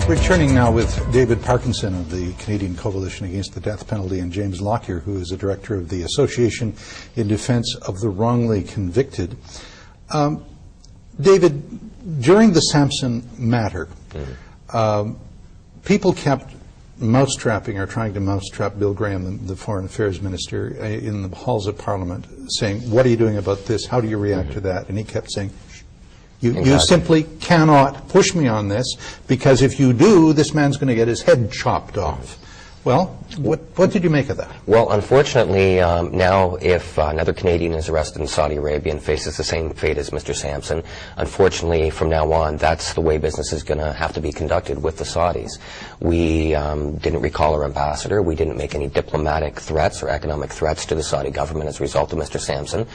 Returning now with David Parkinson of the Canadian Coalition Against the Death Penalty and James Lockyer, who is the director of the Association in Defense of the Wrongly Convicted. David, during the Sampson matter, people kept mousetrapping or trying to mousetrap Bill Graham, the Foreign Affairs Minister, in the halls of Parliament, saying, what are you doing about this? How do you react to that? And he kept saying, you simply cannot push me on this, because if you do, this man's going to get his head chopped off. Well, what did you make of that? Well, unfortunately, now if another Canadian is arrested in Saudi Arabia and faces the same fate as Mr. Sampson, unfortunately, from now on, that's the way business is going to have to be conducted with the Saudis. We didn't recall our ambassador. We didn't make any diplomatic threats or economic threats to the Saudi government as a result of Mr. Sampson.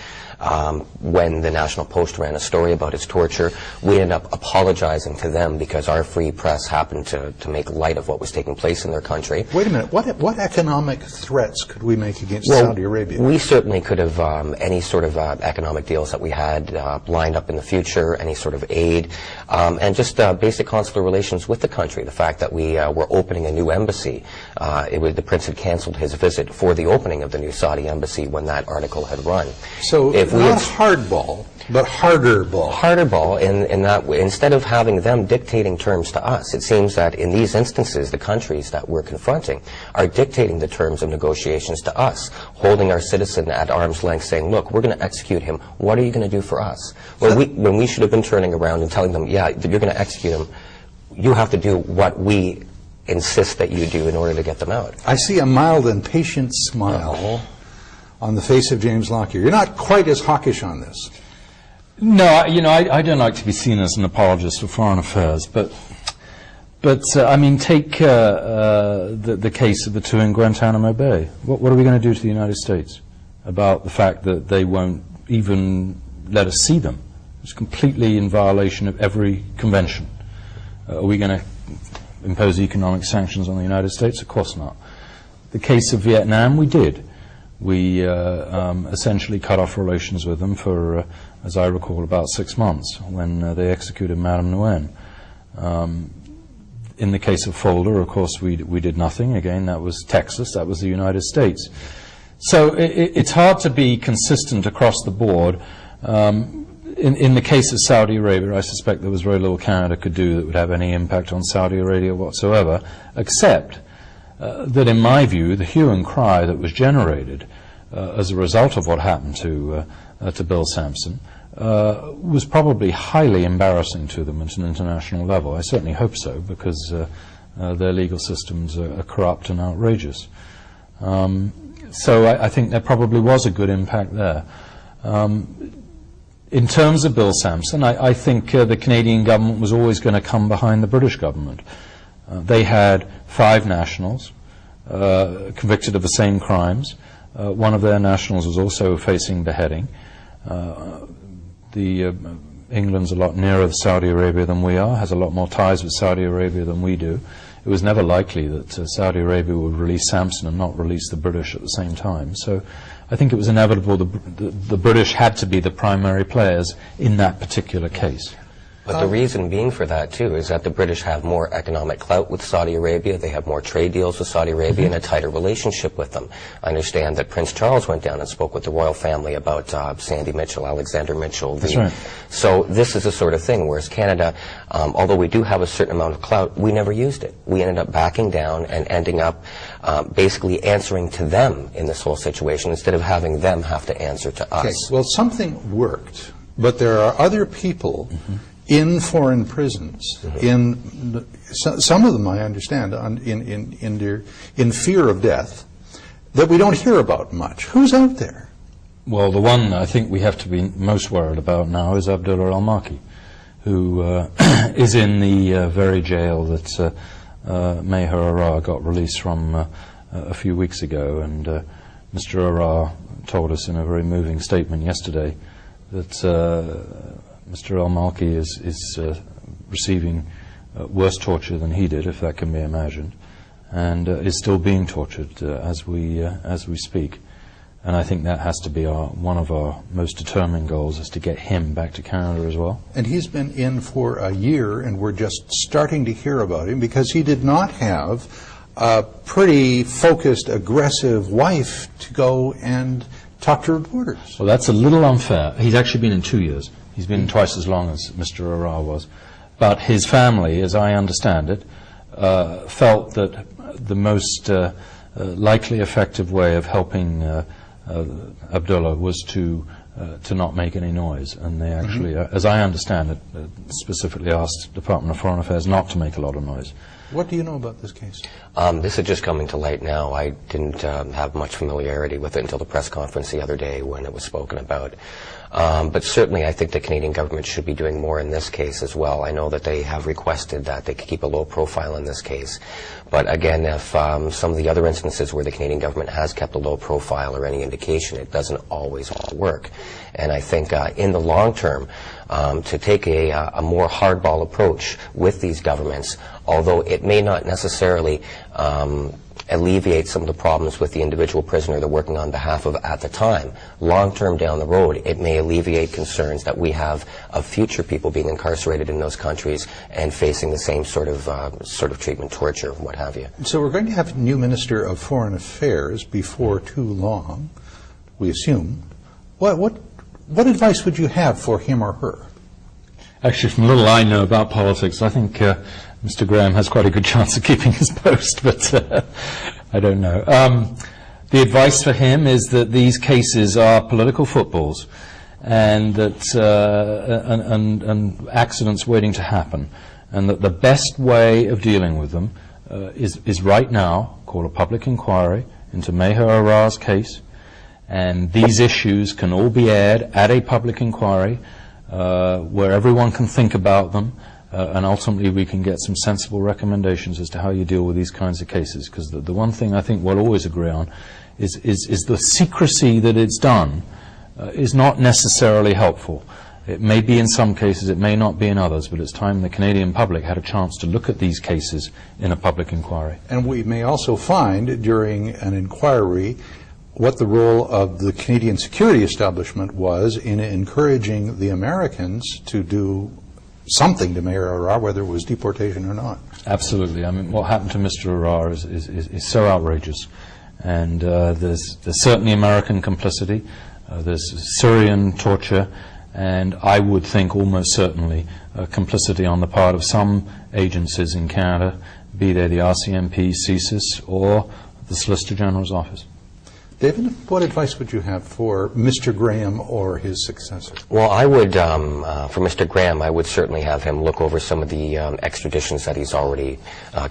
When the National Post ran a story about his torture, we ended up apologizing to them because our free press happened to make light of what was taking place in their country. Wait a minute. What economic threats could we make against Saudi Arabia? We certainly could have any sort of economic deals that we had lined up in the future, any sort of aid, and just basic consular relations with the country. The fact that we were opening a new embassy. The Prince had canceled his visit for the opening of the new Saudi embassy when that article had run. So if not hardball, but harder ball. Harder ball in that way. Instead of having them dictating terms to us, it seems that in these instances, the countries that we're confronting are dictating the terms of negotiations to us, holding our citizen at arm's length, saying, look, we're going to execute him. What are you going to do for us? When we should have been turning around and telling them, yeah, you're going to execute him, you have to do what we insist that you do in order to get them out. I see a mild and patient smile on the face of James Lockyer. You're not quite as hawkish on this. No, I don't like to be seen as an apologist for foreign affairs, but I mean, take the case of the two in Guantanamo Bay. What are we going to do to the United States about the fact that they won't even let us see them? It's completely in violation of every convention. Are we going to impose economic sanctions on the United States? Of course not. The case of Vietnam, we did. We essentially cut off relations with them for, as I recall, about 6 months when they executed Madame Nguyen. In the case of Folder, of course, we did nothing. Again, that was Texas. That was the United States. So it's hard to be consistent across the board. In the case of Saudi Arabia, I suspect there was very little Canada could do that would have any impact on Saudi Arabia whatsoever, except that, in my view, the hue and cry that was generated as a result of what happened to Bill Sampson was probably highly embarrassing to them at an international level. I certainly hope so, because their legal systems are corrupt and outrageous. So I think there probably was a good impact there. In terms of Bill Sampson, I think the Canadian government was always going to come behind the British government. They had 5 nationals convicted of the same crimes. One of their nationals was also facing beheading. England's a lot nearer Saudi Arabia than we are, has a lot more ties with Saudi Arabia than we do. It was never likely that Saudi Arabia would release Sampson and not release the British at the same time. So I think it was inevitable the British had to be the primary players in that particular case. But the reason being for that, too, is that the British have more economic clout with Saudi Arabia. They have more trade deals with Saudi Arabia and a tighter relationship with them. I understand that Prince Charles went down and spoke with the royal family about Sandy Mitchell, Alexander Mitchell. That's right. So this is the sort of thing, whereas Canada, although we do have a certain amount of clout, we never used it. We ended up backing down and ending up basically answering to them in this whole situation instead of having them have to answer to us. Okay. Well, something worked, but there are other people in foreign prisons, some of them, I understand, in fear of death, that we don't hear about much. Who's out there? Well, the one I think we have to be most worried about now is Abdullah al-Malki, who is in the very jail that Meher Arar got released from a few weeks ago. And Mr. Arar told us in a very moving statement yesterday that Mr. al-Malki is receiving worse torture than he did, if that can be imagined, and is still being tortured as we speak. And I think that has to be one of our most determined goals, is to get him back to Canada as well. And he's been in for a year, and we're just starting to hear about him because he did not have a pretty focused, aggressive wife to go and talk to reporters. Well, that's a little unfair. He's actually been in 2 years. He's been twice as long as Mr. Arar was. But his family, as I understand it, felt that the most likely effective way of helping Abdullah was to not make any noise, and they actually, as I understand it, specifically asked Department of Foreign Affairs not to make a lot of noise. What do you know about this case? This is just coming to light now. I didn't have much familiarity with it until the press conference the other day when it was spoken about. But certainly I think the Canadian government should be doing more in this case as well. I know that they have requested that they keep a low profile in this case. But again, if some of the other instances where the Canadian government has kept a low profile or any indication, it doesn't always work. And I think in the long term, to take a more hardball approach with these governments, although it may not necessarily alleviate some of the problems with the individual prisoner they're working on behalf of at the time, long term down the road, it may alleviate concerns that we have of future people being incarcerated in those countries and facing the same sort of treatment, torture, what have you. So we're going to have a new Minister of Foreign Affairs before too long, we assume. What advice would you have for him or her? Actually, from little I know about politics, I think Mr. Graham has quite a good chance of keeping his post, but I don't know. The advice for him is that these cases are political footballs, and that and accidents waiting to happen, and that the best way of dealing with them is right now call a public inquiry into Meher Arar's case, and these issues can all be aired at a public inquiry where everyone can think about them. And ultimately we can get some sensible recommendations as to how you deal with these kinds of cases. Because the one thing I think we'll always agree on is the secrecy that it's done is not necessarily helpful. It may be in some cases, it may not be in others, but it's time the Canadian public had a chance to look at these cases in a public inquiry. And we may also find during an inquiry what the role of the Canadian security establishment was in encouraging the Americans to do something to Meher Arar, whether it was deportation or not. Absolutely. I mean, what happened to Mr. Arar is so outrageous. And there's certainly American complicity, there's Syrian torture, and I would think almost certainly complicity on the part of some agencies in Canada, be they the RCMP, CSIS, or the Solicitor General's office. David, what advice would you have for Mr. Graham or his successor? Well, I would, for Mr. Graham, I would certainly have him look over some of the extraditions that he's already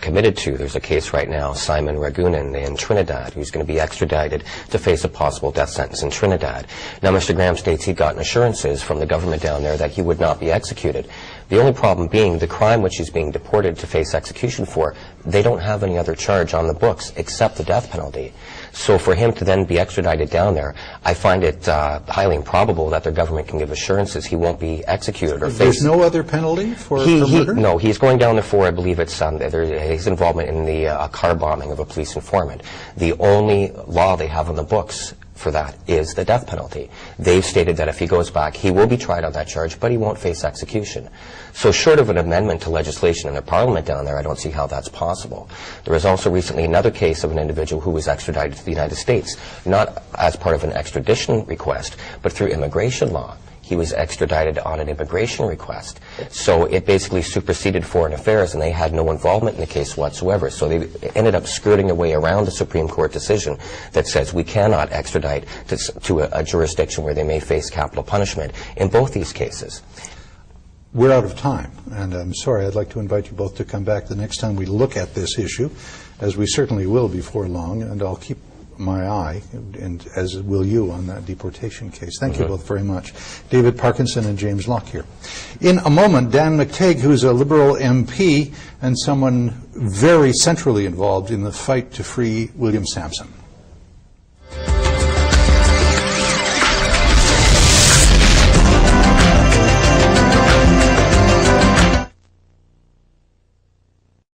committed to. There's a case right now, Simon Ragunan in Trinidad, who's going to be extradited to face a possible death sentence in Trinidad. Now, Mr. Graham states he'd gotten assurances from the government down there that he would not be executed. The only problem being the crime which he's being deported to face execution for, they don't have any other charge on the books except the death penalty. So for him to then be extradited down there, I find it highly improbable that their government can give assurances he won't be executed or face. There's no other penalty for murder? No, he's going down there for, I believe it's his involvement in the car bombing of a police informant. The only law they have on the books for that is the death penalty. They've stated that if he goes back, he will be tried on that charge, but he won't face execution. So short of an amendment to legislation in their parliament down there, I don't see how that's possible. There was also recently another case of an individual who was extradited to the United States, not as part of an extradition request, but through immigration law. He was extradited on an immigration request. So it basically superseded foreign affairs, and they had no involvement in the case whatsoever. So they ended up skirting their way around the Supreme Court decision that says we cannot extradite to a jurisdiction where they may face capital punishment in both these cases. We're out of time, and I'm sorry. I'd like to invite you both to come back the next time we look at this issue, as we certainly will before long, and I'll keep my eye, and as will you, on that deportation case. Thank you both very much. David Parkinson and James Lockyer. In a moment, Dan McTeague, who's a Liberal MP and someone very centrally involved in the fight to free William Sampson.